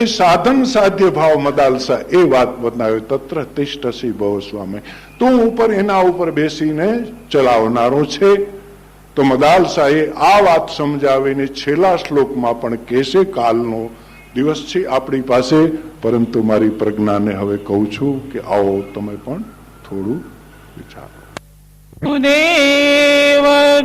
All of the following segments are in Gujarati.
સાધન સાધ્ય ભાવ મદાલસા એ વાત બતાવ્યો. તત્ર તિષ્ઠસી ભવ સ્વામી, તું ઉપર એના ઉપર બેસીને ચલાવનારો છે. તો મદાલસાએ આ વાત સમજાવીને છેલ્લા શ્લોકમાં પણ કહેશે, કાલનો દિવસ છે આપણી પાસે, પરંતુ મારી પ્રજ્ઞાને હવે કહું છું કે આવો તમે પણ થોડું વિચારો. દેવકી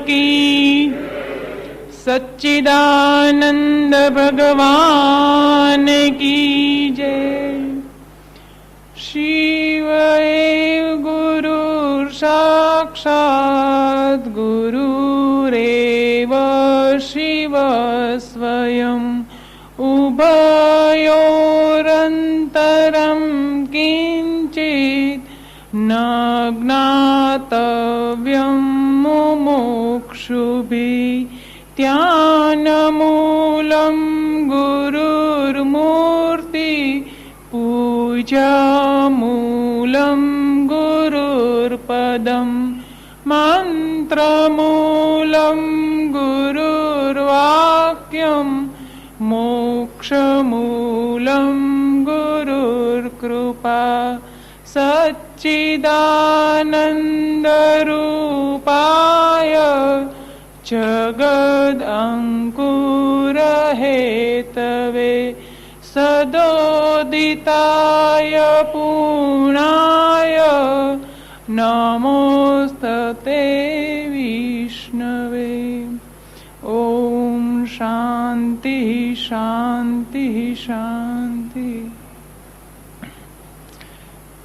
સચ્ચિદાનંદ ભગવાન કી જય. શિવ એવ ગુરુ સાક્ષાત ગુરુરેવ શિવ સ્વયં ઉભયોરંતરં કિંચિત ન જ્ઞાતવ્યં મુમુક્ષુભિ ત્યાનમૂલં ગુરુર્મૂર્તિ પૂજામૂલં ગુરુર્પદં મંત્રમૂલં ગુરુર્વાક્યં મોક્ષમૂલં ગુરુર્કૃપા. સચ્ચિદાનંદરૂપાય જગદંકુरहेतवे સદોદિતાય પૂર્ણાય નમોસ્તે વિષ્ણવે. ઓમ શાંતિ શાંતિ શાંતિ.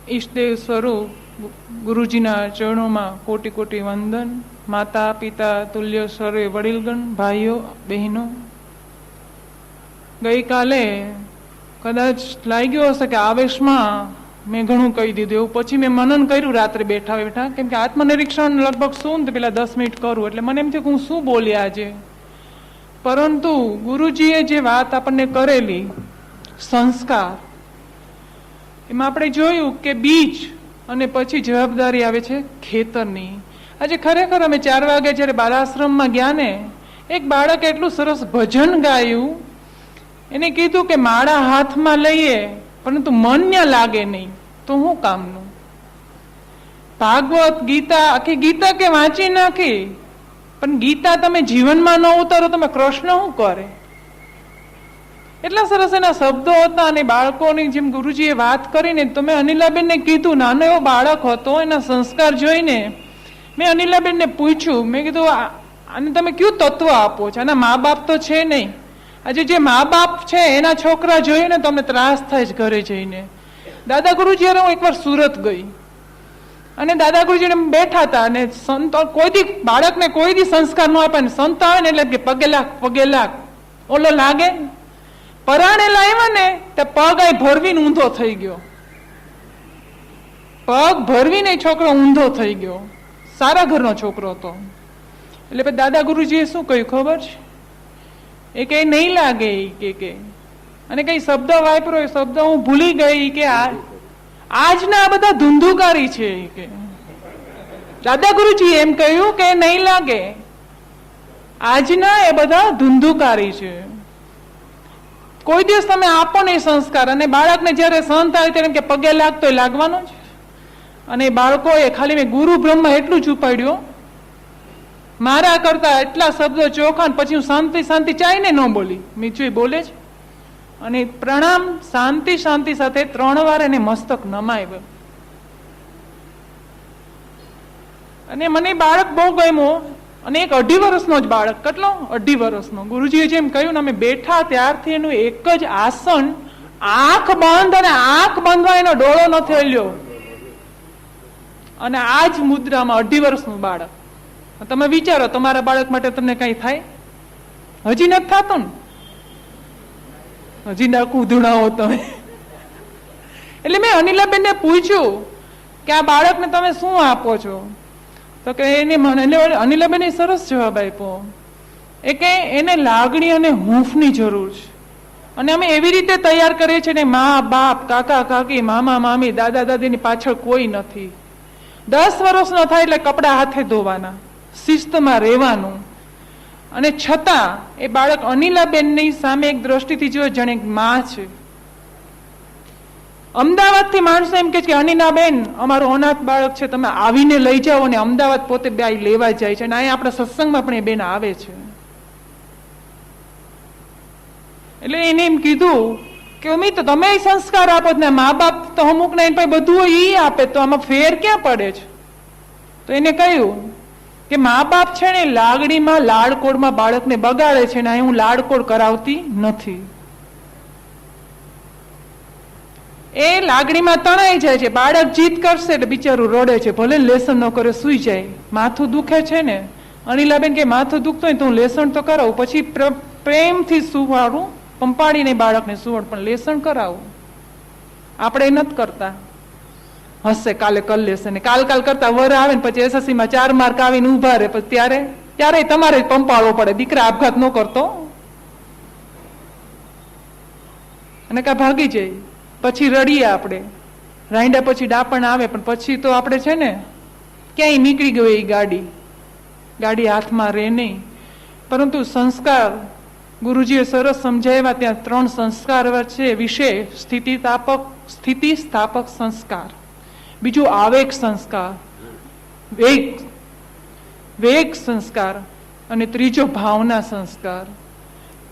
ઈષ્ટદેવ સ્વરૂપ ગુરુજીના ચરણોમાં કોટી કોટી વંદન. માતા પિતા તુલ્ય સર્વે વડીલગણ, ભાઈઓ બહેનો, ગઈકાલે કદાચ લાગ્યો હશે કે આવેશમાં મેં ઘણું કહી દીધું એવું. પછી મેં મનન કર્યું રાત્રે બેઠા બેઠા, કેમ કે આત્મનિરીક્ષણ લગભગ શું ને પેલા 10 મિનિટ કરું એટલે મને એમ થયું કે હું શું બોલી આજે. પરંતુ ગુરુજીએ જે વાત આપણને કરેલી સંસ્કાર, એમાં આપણે જોયું કે બીજ અને પછી જવાબદારી આવે છે ખેતરની. આજે ખરેખર અમે 4 વાગે જયારે બાલાશ્રમમાં ગયા ને, એક બાળકે એટલું સરસ ભજન ગાયું. એને કીધું કે માળા હાથમાં લઈએ પરંતુ મન્ય લાગે નહીં તો શું કામનું. ભાગવત ગીતા, આખી ગીતા કે વાંચી નાખી, પણ ગીતા તમે જીવનમાં ન ઉતારો તમે કૃષ્ણ શું કરે. એટલા સરસ એના શબ્દો હતા. અને બાળકોની જેમ ગુરુજીએ વાત કરીને, તો મેં અનિલાબેનને કીધું, નાનો એવો બાળક હતો, એના સંસ્કાર જોઈને મેં અનિલાબેનને પૂછ્યું, મેં કીધું આને તમે કયું તત્વ આપો છો? આના મા બાપ તો છે નહીં. આજે જે મા બાપ છે એના છોકરા જોઈને તો અમને ત્રાસ થાય જ ઘરે જઈને. દાદા ગુરુજી હું એકવાર સુરત ગઈ અને દાદા ગુરુજીને બેઠા હતા અને સંત કોઈ દી બાળકને કોઈ દી સંસ્કાર ન આપે ને સંત આવે ને એટલે કે પગે લાગ ઓલો લાગે. પરાણે લાવ્યા ને તે પગ આ ભરવીને ઊંધો થઈ ગયો. પગ ભરવીને છોકરો ઊંધો થઈ ગયો. સારા ઘરનો છોકરો હતો. એટલે પછી દાદા ગુરુજીએ શું કહ્યું ખબર છે? એ કે નહીં લાગે કે અને કઈ શબ્દ વાપરો, એ શબ્દ હું ભૂલી ગઈ કે આજના આ બધા ધુંધુકારી છે કે દાદા ગુરુજી એમ કહ્યું કે નહીં લાગે. આજના એ બધા ધુંધુકારી છે. કોઈ દિવસ તમે આપો ને સંસ્કાર, અને બાળકને જયારે સહન થાય ત્યારે કે પગે લાગતો એ લાગવાનો જ. અને બાળકોએ ખાલી મેં ગુરુ બ્રહ્મા એટલું જ ઉપાડ્યું, મારા કરતા એટલા શબ્દો ચોખા. પછી હું શાંતિ શાંતિ ચાઈને ન બોલી, મીઠું બોલે જ. અને પ્રણામ શાંતિ શાંતિ સાથે 3 વાર એને મસ્તક નમાવ્યો. અને મને બાળક બહુ ગમ્યો. અને એક 2.5 વર્ષનો જ બાળક. કેટલો? 2.5 વર્ષનો. ગુરુજીએ જેમ કહ્યું ને, અમે બેઠા ત્યારથી એનું એક જ આસન, આંખ બંધ, અને આંખ બંધવા એનો ડોળો નથી હલ્યો. અને આ જ મુદ્રામાં 2.5 વર્ષનું બાળક. તમે વિચારો, તમારા બાળક માટે તમને કઈ થાય? હજી નથી થતું ને? હજી ના કૂદણાઓ તમે. એટલે મેં અનિલાબેનને પૂછ્યું કે આ બાળકને તમે શું આપો છો? તો કે એને અનિલાબેને સરસ જવાબ આપ્યો. એ કે એને લાગણી અને હૂંફની જરૂર છે. અને અમે એવી રીતે તૈયાર કરીએ છીએ ને, મા બાપ, કાકા કાકી, મામા મામી, દાદા દાદીની પાછળ કોઈ નથી. 10 વર્ષનો થાય એટલે કપડા હાથે ધોવાના, શિસ્તમાં રહેવાનું. અને છતાં એ બાળક અનિલાબેનની સામે એક દ્રષ્ટિથી જોયે જાણે એક માં છે. અમદાવાદથી માણસો એમ કે છે કે અનિનાબેન અમારું અનાથ બાળક છે, તમે આવીને લઈ જાઓ, અને અમદાવાદ પોતે બે લેવા જાય છે, અને અહીંયા આપણા સત્સંગમાં પણ એ બેન આવે છે. એટલે એને એમ કીધું કે અમી તો તમે સંસ્કાર આપો ને, મા બાપ તો અમુક ને બધું હોય એ આપે, તો આમાં ફેર ક્યાં પડે છે? તો એને કહ્યું કે મા બાપ છે ને લાગણીમાં લાડકોડમાં બાળકને બગાડે છે, ને હું લાડકોડ કરાવતી નથી. એ લાગણીમાં તણાઈ જાય છે, બાળક જીદ કરશે એટલે બિચારું રડે છે, ભલે લેસન ન કરે સુઈ જાય. માથું દુખે છે ને, અનિલાબેન કે માથું દુખતું હોય તો હું લેસન તો કરાવું, પછી પ્રેમથી સુવાડું, પંપાડીને બાળકને સુવાડ, પણ લેસન કરાવું. આપણે નથી કરતા, હશે કાલે કર લેશે ને કાલ કરતા વર આવે ને પછી SSC માં 4 માર્ક આવીને ઉભા રહે, પછી ત્યારે તમારે પંપાળવો પડે. દીકરા આપઘાત ન કરતો અને કા ભાગી જાય, પછી રડીએ આપણે, રાંડા પછી ડાપણ આવે, પણ પછી તો આપણે છે ને ક્યાંય નીકળી ગયો એ ગાડી હાથમાં રહે નહીં. પરંતુ સંસ્કાર ગુરુજીએ સરસ સમજાવ્યા. ત્યાં 3 સંસ્કાર છે વિશે: સ્થિતિસ્થાપક સંસ્કાર, બીજું આવેગ સંસ્કાર, વેગ સંસ્કાર, અને ત્રીજો ભાવના સંસ્કાર.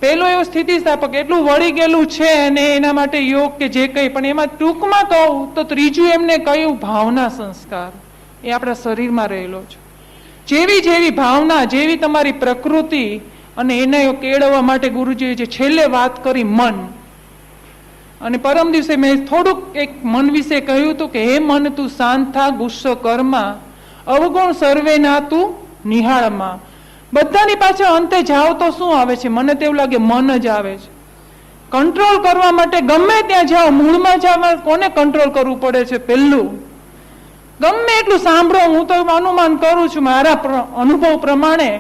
પેલો એવો સ્થિતિસ્થાપક, એટલું વળી ગયેલું છે અને એના માટે યોગ કે જે કંઈ, પણ એમાં ટૂંકમાં કહું તો ત્રીજું એમને કહ્યું ભાવના સંસ્કાર. એ આપણા શરીરમાં રહેલો છે. જેવી ભાવના, જેવી તમારી પ્રકૃતિ, અને એને કેળવવા માટે ગુરુજીએ જે છેલ્લે વાત કરી મન. અને પરમ દિવસે મેં થોડુંક એક મન વિશે કહ્યું હતું કે હે મન તું શાંત થા, ગુસ્સો કરમાં, અવગુણ સર્વે ના તું નિહાળમાં. બધાની પાછળ અંતે જાઓ તો શું આવે છે? મને તો એવું લાગે મન જ આવે છે. કંટ્રોલ કરવા માટે ગમે ત્યાં જાઓ, મૂળમાં જવા કોને કંટ્રોલ કરવું પડે છે? પહેલું ગમે એટલું સાંભળો, હું તો અનુમાન કરું છું મારા અનુભવ પ્રમાણે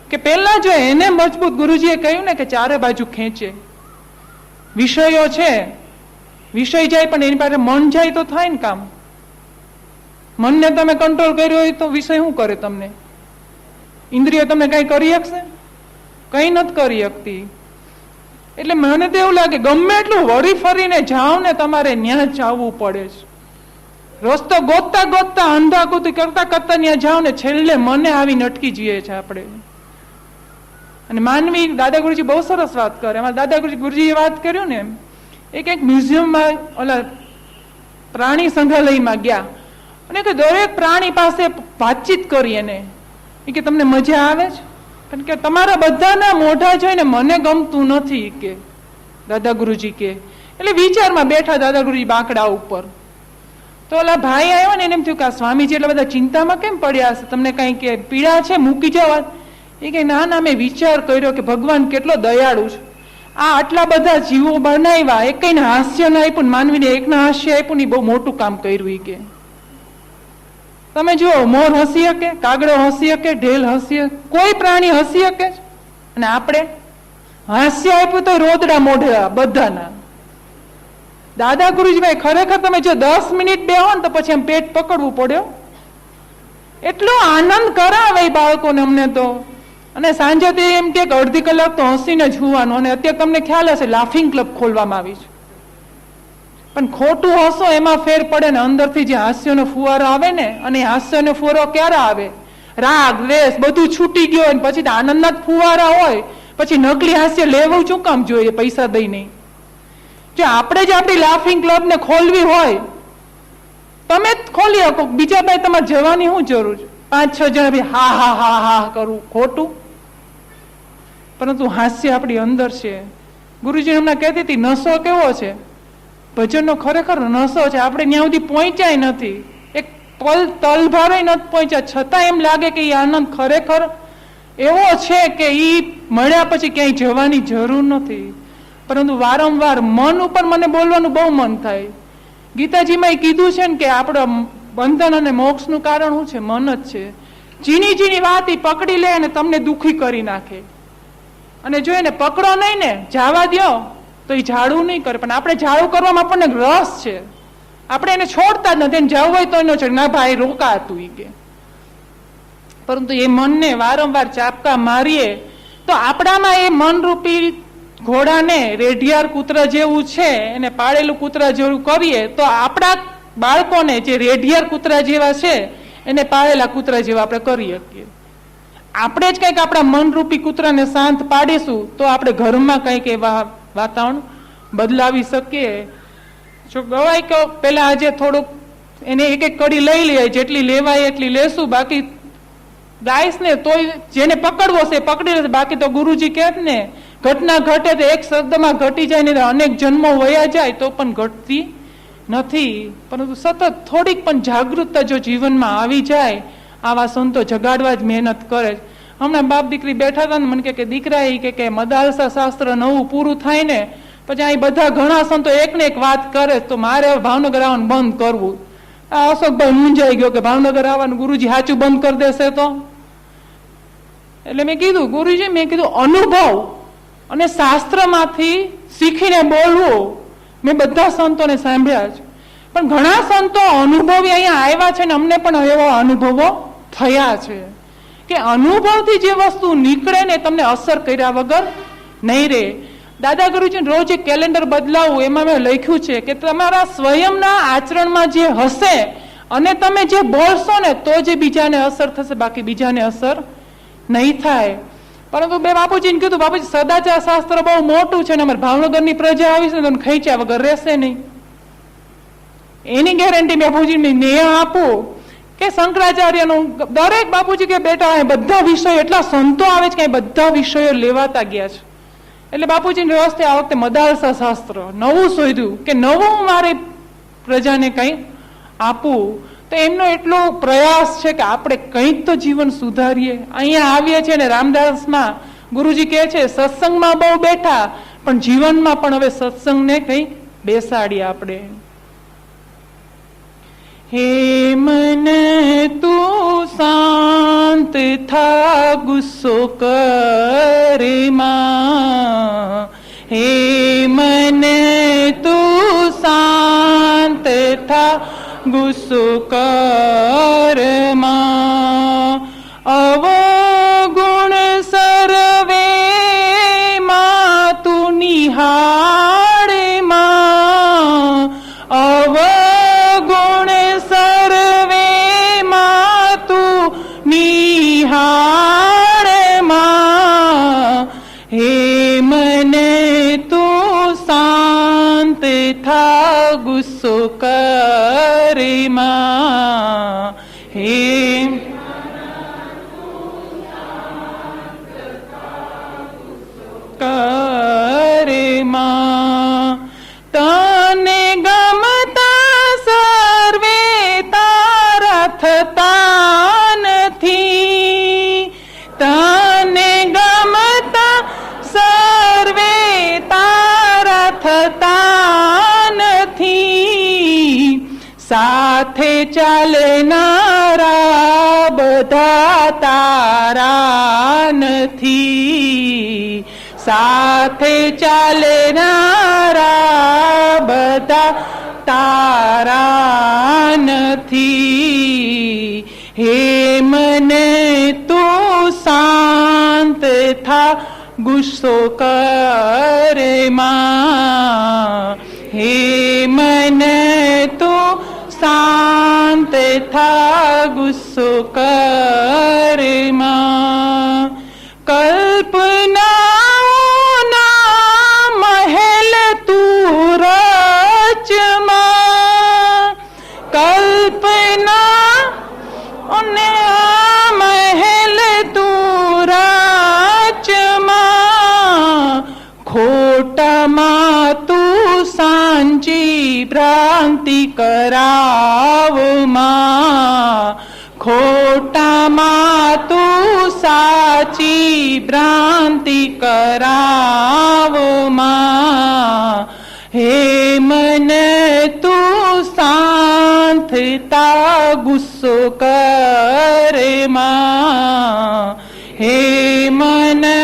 કે પહેલા જો એને મજબૂત, ગુરુજીએ કહ્યું ને કે ચારે બાજુ ખેંચે. વિષયો છે, વિષય જાય પણ એની પાસે મન જાય તો થાય ને કામ. મનને તમે કંટ્રોલ કર્યો હોય તો વિષય શું કરે તમને? ઇન્દ્રિય તમને કઈ કરી શકશે? કઈ નથી કરી શકતી. એટલે મને તો એવું લાગે ગમે એટલું વળી ફરીને જાઓ ને, તમારે ન્યા જવું પડે છે. રસ્તો ગોતતા અંધાકુતી કરતા ત્યાં જાઓ ને, છેલ્લે મને આવીને અટકી જઈએ છે આપણે. અને માનવી, દાદા ગુરુજી બહુ સરસ વાત કરે. એમાં દાદા ગુરુજીએ વાત કર્યું ને, એક મ્યુઝિયમમાં ઓલા પ્રાણી સંગ્રહાલયમાં ગયા અને કે દરેક પ્રાણી પાસે વાતચીત કરી. એને કે તમને મજા આવે છે? કારણ કે તમારા બધાના મોઢા જોઈને મને ગમતું નથી કે દાદા ગુરુજી કે. એટલે વિચારમાં બેઠા દાદા ગુરુજી બાંકડા ઉપર. તો ઓલા ભાઈ આવ્યો ને, એને એમ થયું કે આ સ્વામીજી એટલા બધા ચિંતામાં કેમ પડ્યા હશે? તમને કઈ કે પીડા છે? મૂકી જવા. એ કે ના, મેં વિચાર કર્યો કે ભગવાન કેટલો દયાળુ છે. આ આટલા બધા જીવો બનાવ્યા, એક કઈને હાસ્ય ના આપ્યું, માનવીને એકના હાસ્ય આપ્યું ને, બહુ મોટું કામ કર્યું. કે તમે જુઓ, મોર હસી શકે, કાગડો હસી શકે, ઢેલ હસી શકે, કોઈ પ્રાણી હસી શકે? અને આપણે હાસ્ય આપ્યું તો રોદડા મોઢા બધાના. દાદા ગુરુજીભાઈ ખરેખર તમે જો 10 મિનિટ બેહો ને તો પછી એમ પેટ પકડવું પડ્યો. એટલો આનંદ કરાવે બાળકોને અમને તો. અને સાંજે એમ કે અડધી કલાક તો હસીને જ હોવાનું. અને અત્યારે તમને ખ્યાલ હશે લાફિંગ ક્લબ ખોલવામાં આવી છે, પણ ખોટું હસો એમાં ફેર પડે ને. અંદરથી જે હાસ્યનો ફુવારો આવે ને, અને હાસ્યનો ફુવારો ક્યારે આવે? રાગ દ્વેષ બધું છૂટી ગયો હોય, પછી આનંદના જ ફુવારા હોય, પછી નકલી હાસ્ય લેવું શું કામ જોઈએ પૈસા દઈ નહીં? જો આપણે જ આપણી લાફિંગ ક્લબ ને ખોલવી હોય, તમે જ ખોલી શકો. બીજા ભાઈ તમારે જવાની શું જરૂર છે? 5-6 જણા હા હા હા હા કરવું ખોટું. પરંતુ હાસ્ય આપણી અંદર છે. ગુરુજી હમણાં કહેતી હતી નશો કેવો છે? ભજનનો ખરેખર નશો છે. આપણે ત્યાં સુધી પહોંચ્યા નથી, એક પલ તલભારે નથી પહોંચ્યા, છતાં એમ લાગે કે એ આનંદ ખરેખર એવો છે કે એ મળ્યા પછી ક્યાંય જવાની જરૂર નથી. પરંતુ વારંવાર મન ઉપર મને બોલવાનું બહુ મન થાય. ગીતાજીમાં એ કીધું છે ને કે આપણા બંધન અને મોક્ષનું કારણ શું છે? મન જ છે. ઝીણી વાત એ પકડી લે અને તમને દુઃખી કરી નાખે. અને જો એને પકડો નહીં ને, જવા દો તો એ ઝાડું નહીં કરે. પણ આપણે ઝાડું કરવામાં આપણને રસ છે, આપણે એને છોડતા જ નથી. એને જવું હોય તો એનો છે ના ભાઈ રોકાતું એ કે. પરંતુ એ મનને વારંવાર ચાપકા મારીએ તો આપણામાં એ મનરૂપી ઘોડાને રેઢિયાર કૂતરા જેવું છે એને પાળેલું કૂતરા જેવું કરીએ તો આપણા બાળકોને જે રેઢિયાર કૂતરા જેવા છે એને પાળેલા કૂતરા જેવા આપણે કરી શકીએ. આપણે જ કંઈક આપણા મનરૂપી કૂતરાને શાંત પાડીશું તો આપણે ઘરમાં કંઈક એવા વાતાવરણ બદલાવી શકીએ. જો ગવાય કે પેલા આજે થોડુંક એને એક એક કડી લઈ લઈએ, જેટલી લેવાય એટલી લેશું, બાકી ગાઈસ ને તોય જેને પકડવો છે પકડી લેશે. બાકી તો ગુરુજી કહે ને ઘટના ઘટે તો એક શબ્દમાં ઘટી જાય ને અનેક જન્મો વયા જાય તો પણ ઘટતી નથી. પરંતુ સતત થોડીક પણ જાગૃતતા જો જીવનમાં આવી જાય, આવા સંતો જગાડવા જ મહેનત કરે. હમણાં બાપ દીકરી બેઠા હતા ને મને કે દીકરા એ કે મદાલસા શાસ્ત્ર નવું પૂરું થાય ને પછી અહીં બધા ઘણા સંતો એક ને એક વાત કરે તો મારે ભાવનગર આવવાનું બંધ કરવું. આ અશોકભાઈ મૂંઝાઈ ગયો કે ભાવનગર આવવાનું ગુરુજી સાચું બંધ કરી દેશે તો. એટલે મેં કીધું ગુરુજી, મેં કીધું અનુભવ અને શાસ્ત્રમાંથી શીખીને બોલવું મેં બધા સંતોને સાંભળ્યા છે, પણ ઘણા સંતો અનુભવી અહીંયા આવ્યા છે ને અમને પણ એવા અનુભવો થયા છે કે અનુભવથી જે વસ્તુ નીકળે ને તમને અસર કર્યા વગર નહીં રહે. દાદા ગુરુજી રોજ એક કેલેન્ડર બદલાવું, એમાં મેં લખ્યું છે કે તમારા સ્વયંના આચરણમાં જે હશે અને તમે જે બોલશો ને તો જે બીજાને અસર થશે, બાકી બીજાને અસર નહીં થાય. પરંતુ બે બાપુજીને કીધું, બાપુજી સદાચાર શાસ્ત્ર બહુ મોટું છે ને અમારે ભાવનગરની પ્રજા આવી છે તો ખેંચ્યા વગર રહેશે નહીં. એની ગેરંટી બાપુજીને નેહ આપું કે શંકરાચાર્યનું દરેક બાપુજી કે બેટા બધા વિષયો એટલા સંતો આવે છે કે બધા વિષયો લેવાતા ગયા છે. એટલે બાપુજીની વ્યવસ્થા આ વખતે મદાલસા શાસ્ત્ર નવું શોધ્યું કે નવું મારે પ્રજાને કંઈ આપવું. તો એમનો એટલો પ્રયાસ છે કે આપણે કંઈક તો જીવન સુધારીએ. અહીંયા આવીએ છીએ ને રામદાસમાં ગુરુજી કહે છે સત્સંગમાં બહુ બેઠા પણ જીવનમાં પણ હવે સત્સંગને કંઈ બેસાડીએ આપણે. હે મન તું શાંત થા ગુસ્સો કરે માં, હે મન તું શાંત થા ગુસ્સો કરે માં, અવગુણ સર્વે માં તું નિહાળે માં, અવગુણ સર્વે માં તું નિહાળે માં, હે મને તું શાંત થા ગુસ્સો કરે માં, હે કરે માં. તને ગમતા સર્વે તારા થતા નથી, તને ગમતા સર્વે તારા થતા નથી, સાથે ચાલનારા બધા તારા નથી, સાથે ચાલનારા બધા તારા નથી. હે મને તું શાંત થા ગુસ્સો કરે માં, હે મને તું શાંત થા ગુસ્સો કરે માં. કલ્પનાઓના મહેલ તું રચમાં, કલ્પના અને મહેલ તું રચમાં, ખોટામાં તું સાંચી ભ્રાંતિ કરાવમાં, ખોટામાં તું સાચી ભ્રાંતિ કરાવમાં, હે મને તું શાંત થા ગુસ્સો કરે માં, હે મને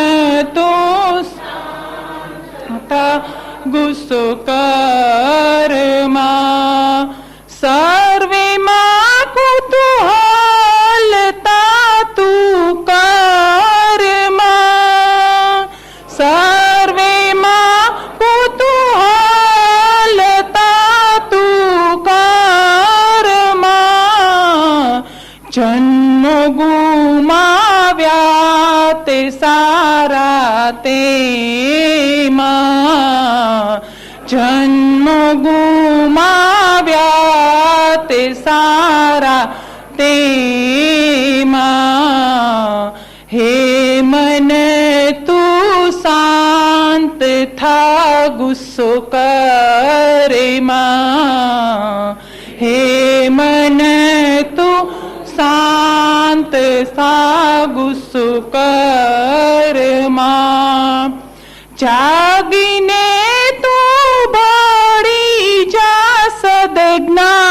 તું શાંત થા ગુસ્સો કરે માં. સર્વેમાં કુતૂહલતા તું કર માં, સર્વેમાં જન્મો ગુમાવ્યા તે સારા તેમાં. હે મન તું શાંત થા ગુસ્સો કરે માં. હે મન તું શાંત થા ગુસ્સો કરે માં. જાગીને તું ભળી જા સદજ્ઞાનમાં.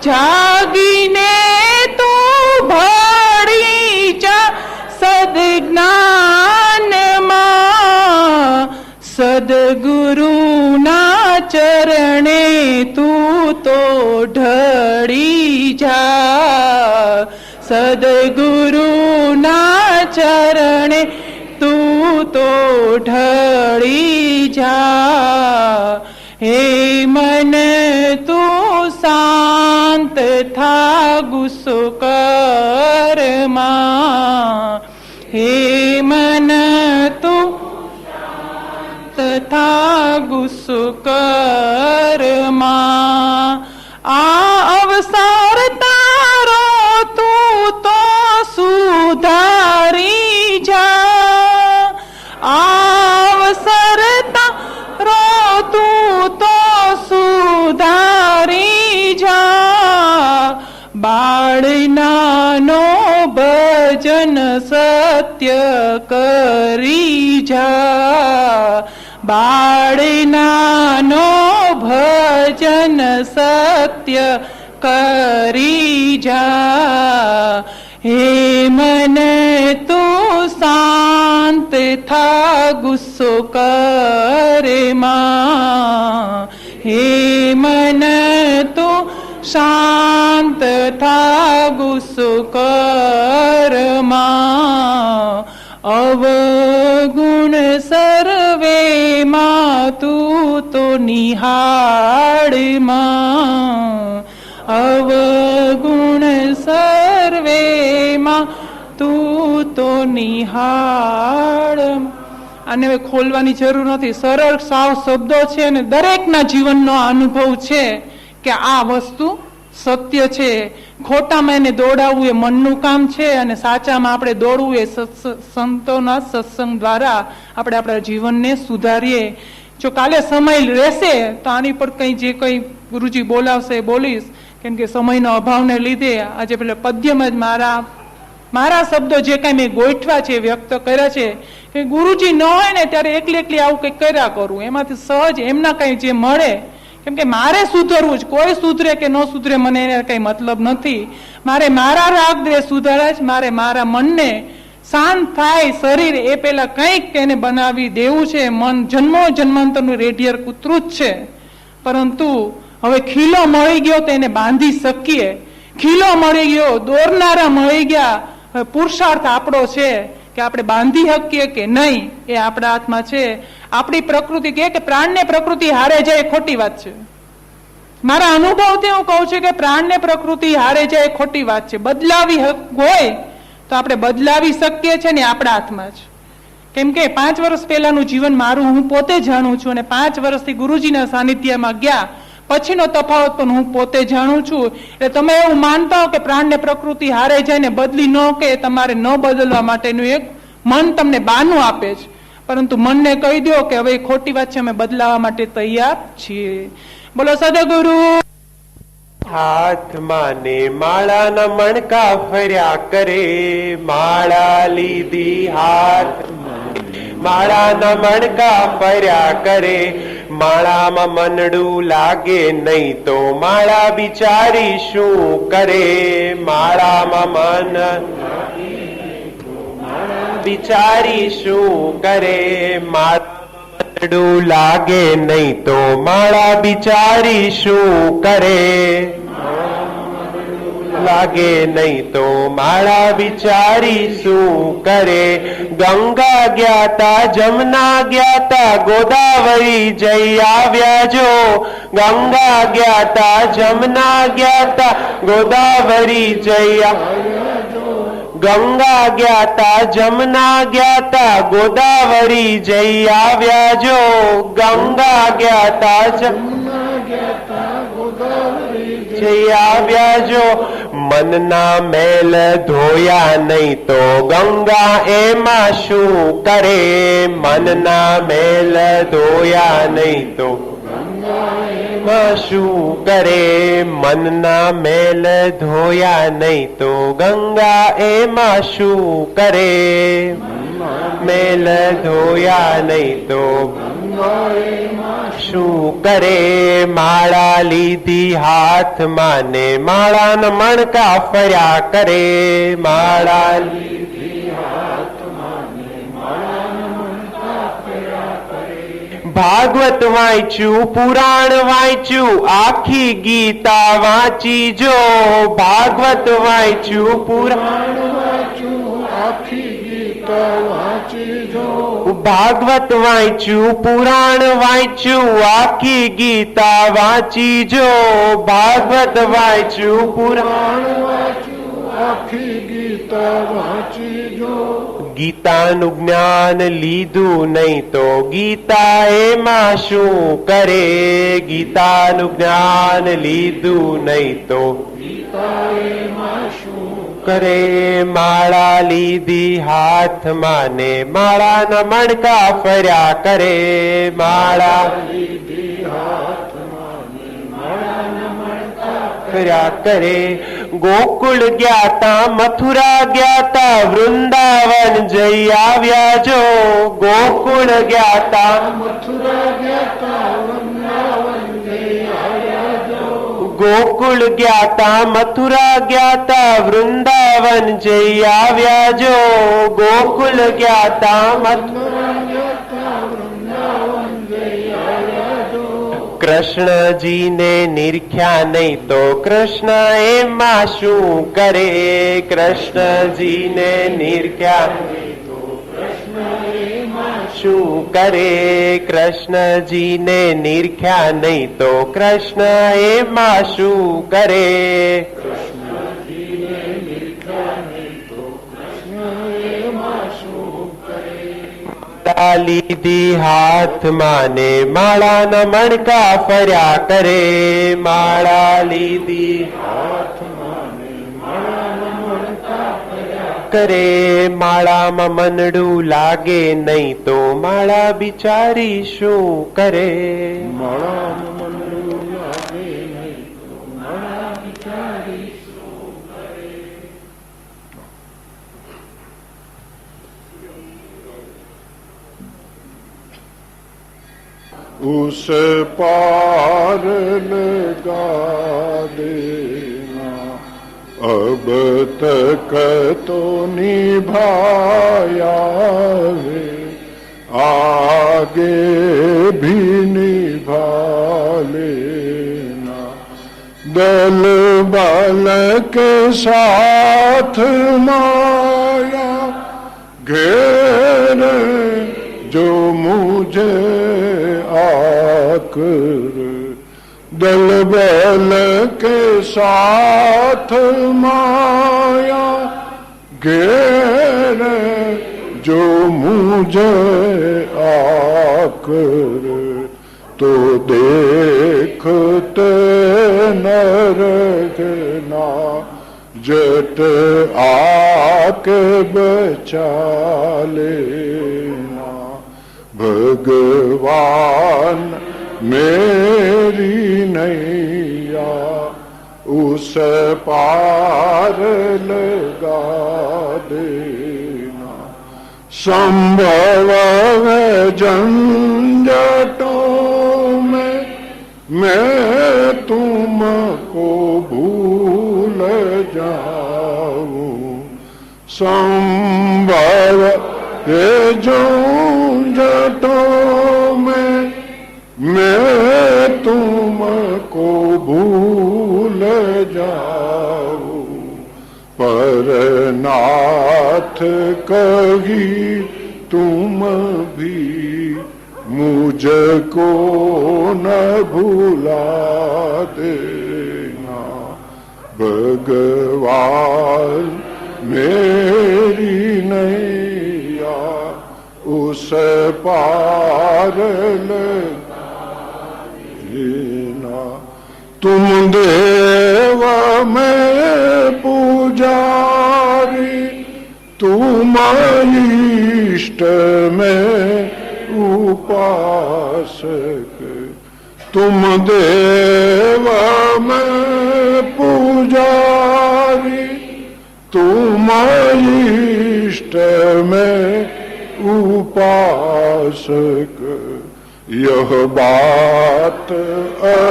જાગીને તું ભળી જા સદજ્ઞાનમાં. સદગુરુના ચરણે તું તો ઢળી જા. સદગુરુના ચરણે તું તો ઢળી જા. હે મન તું શાંત થા ગુસ્સો કર માં. હે મન તું તથા ગુસ્સો કર માં. આ અવસર તારો તું તો સુધારી જા. અવસર તારો તું તો સુધારી જા. બાળ નાનો ભજન સત્ય કરી જા. બાળ નાનો ભજન સત્ય કરી જા. હે મન તું શાંત થા ગુસ્સો કરે માં. હે મન તું શાંત થા ગુસ્સો કર માં. અવગુણ સર્વે માં તું તો નિહાળ માં. અવગુણ સર્વે માં તું તો નિહાળ. આને હવે ખોલવાની જરૂર નથી, સરળ સાવ શબ્દો છે અને દરેકના જીવનનો અનુભવ છે કે આ વસ્તુ સત્ય છે. ખોટામાં એને દોડાવવું એ મનનું કામ છે અને સાચામાં આપણે દોડવું એ સંતોના સત્સંગ દ્વારા આપણે આપણા જીવનને સુધારીએ. જો કાલે સમય રહેશે તો આની પર કંઈ જે કંઈ ગુરુજી બોલાવશે એ બોલીશ, કેમ કે સમયનો અભાવને લીધે આજે પેલા પદ્યમાં જ મારા શબ્દો જે કાંઈ મેં ગોઠવા છે વ્યક્ત કર્યા છે કે ગુરુજી ન હોય ને ત્યારે એકલી એકલી આવું કંઈક કર્યા કરું, એમાંથી સહજ એમના કંઈ જે મળે. કેમ કે મારે સુધરવું જ, કોઈ સુધરે કે ન સુધરે મને એને કંઈ મતલબ નથી. મારે મારા રાગ દ્વેષ સુધારા જ, મારે મારા મનને શાંત થાય શરીર એ પેલા કંઈક એને બનાવી દેવું છે. મન જન્મો જન્માંતરનું રેડિયર કૂતરું જ છે, પરંતુ હવે ખીલો મળી ગયો તો એને બાંધી શકીએ. ખીલો મળી ગયો, દોરનારા મળી ગયા, પુરુષાર્થ આપણો છે કે આપણે બાંધી શકીએ કે નહીં એ આપણા હાથમાં છે. આપણી પ્રકૃતિ કે પ્રાણને પ્રકૃતિ હારે જાય એ ખોટી વાત છે. મારા અનુભવથી હું કહું છું કે પ્રાણને પ્રકૃતિ હારે જાય એ ખોટી વાત છે. બદલાવી હોય તો આપણે બદલાવી શકીએ છીએ ને આપણા હાથમાં જ. કેમ કે 5 વર્ષ પહેલાનું જીવન મારું હું પોતે જાણું છું અને 5 વર્ષથી ગુરુજીના સાનિધ્યમાં ગયા પછીનો તફાવત પણ હું પોતે જાણું છું. એટલે તમે એવું માનતા હો કે પ્રાણને પ્રકૃતિ હારે જાય ને બદલી ન કે તમારે ન બદલવા માટેનું એક મન તમને બાનું આપે છે, પરંતુ મનને કહી દો કે હવે ખોટી વાત છે, અમે બદલાવા માટે તૈયાર છીએ. બોલો સદગુરુ. હાથમાં ને માળાના મણકા ફર્યા કરે, માળા લીધી હાથમાં, માળાના મણકા ફર્યા કરે. માળામાં મનડું લાગે નહીં તો માળા બિચારી શું કરે. માળામાં મન બિચારી શું કરે. મનડું લાગે નહીં તો માળા બિચારી શું કરે. લાગે નહીં તો માળા બિચારી શું કરે. ગંગા ગ્યાતા જમના ગ્યાતા ગોદાવરી જઈ આવ્યા જો. ગંગા ગ્યાતા જમના ગ્યાતા ગોદાવરી જઈ ગંગા ગયા તા જમના ગયા તા ગોદાવરી જઈ આવ્યા જો ગંગા ગયા તા જઈ આવ્યા જો મનના મેલ ધોયા નહીં તો ગંગા એમાં શું કરે મનના મેલ ધોયા નહીં તો એમાં શું કરે મનના મેલ ધોયા નહીં તો ગંગા એમાં શું કરે મેલ ધોયા નહીં તો શું કરે માળા લીધી હાથમાં ને માળાના મણકા ફર્યા કરે માળા લીધી હાથમાં ને માળાના મણકા ફર્યા કરે ભાગવત વાંચ્યું પુરાણ વાંચ્યું આખી ગીતા વાંચી જો ભાગવત વાંચ્યું પુરાણ વાંચ્યું આખી ભાગવત વાંચ્યું પુરાણ વાંચ્યું આખી ગીતા વાંચી જો ભાગવત વાંચ્યું પુરાણ વાંચ્યું આખી ગીતા વાંચી જો ગીતાનું જ્ઞાન લીધું નહીં તો ગીતા એમાં શું કરે ગીતાનું જ્ઞાન લીધું નહીં તો ગીતા એમાં શું કરે માળા લીધી હાથમાં ને માળાના મણકા ફર્યા કરે માળા લીધી હાથમાં ને માળાના મણકા ફર્યા કરે ગોકુળ ગયા તા મથુરા ગયા તા વૃંદાવન જઈ આવ્યા જો ગોકુળ ગયા તા મથુરા ગયા તા વૃંદાવન જઈ આવ્યા જો ગોકુળ ગયા તા મથુરા ગયા તા વૃંદાવન જઈ આવ્યા જો ગોકુળ ગયા તા મથુરા ગયા તા વૃંદાવન જઈ આવ્યા જો કૃષ્ણજીને નિરખ્યા નહીં તો કૃષ્ણ એમાં શું કરે કૃષ્ણજીને નિરખ્યા શું કરે કૃષ્ણજીને નિરખ્યા નહીં તો કૃષ્ણ એમાં શું કરે માળા લીધી હાથમાં ને માળાના મણકા ફર્યા કરે માળા લીધી હાથમાં ને માળાના મણકા ફર્યા કરે માળામાં મનડું લાગે નહીં તો માળા બિચારી શું કરે માળામાં મનડું લાગે નહીં તો માળા બિચારી શું કરે उस पार लगा देना अब तक तो निभाया है आगे भी निभा लेना दल बल के साथ माया घेरे जो मुझे आकर दल बल के साथ माया घेरे जो मुझे आकर तो देखते न रखना जट आके बचा लेना भगवान मेरी नैया उस पार लगा देना संभव है झंझटों में मैं तुमको भूल जाऊं संभव है झंझटों में मैं तुमको भूल जाऊं पर नाथ कही तुम भी मुझको न भूला देना भगवान मेरी नैया उस पार लेना। तुम देव मैं पुजारी, तुम इष्ट में उपासक। तुम देव मैं पुजारी, तुम इष्ट में उपासक। यह बात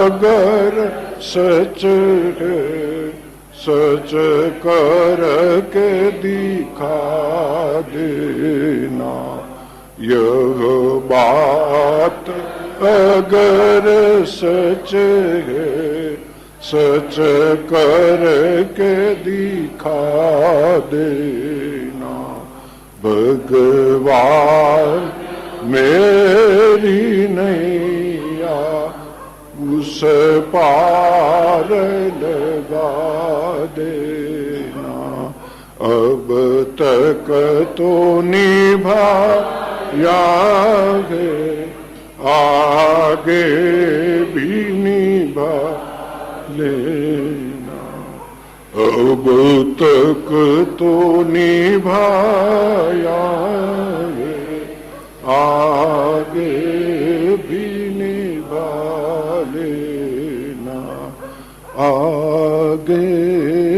अगर सच है, सच कर के दिखा देना। यह बात अगर सच है, सच कर के दिखा देना। भगवान मेरी नैया उस पार लगा देना। अब तक तो निभाया है, आगे भी निभा लेना। अब तक तो निभाया है, आगे भी निभा लेना। आगे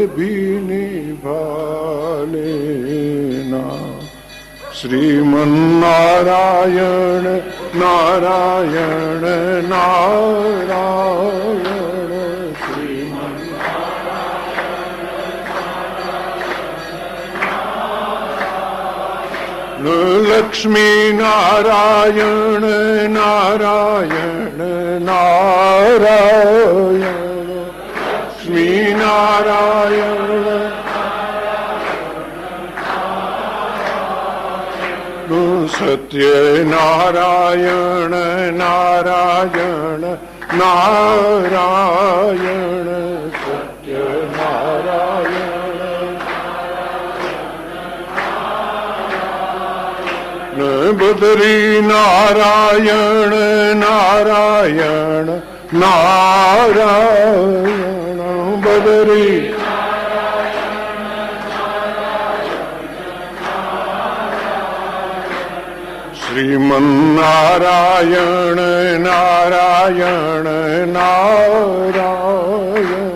भी निभा लेना। श्रीमन्नारायण नारायण नारायण, श्रीमन्नारायण लक्ष्मी नारायण नारायण नारायण, लक्ष्मी नारायण सत्य नारायण नारायण नारायण, सत्य नारायण बदरी नारायण नारायण नारायण, बदरी श्रीमन्नारायण नारायण नारायण।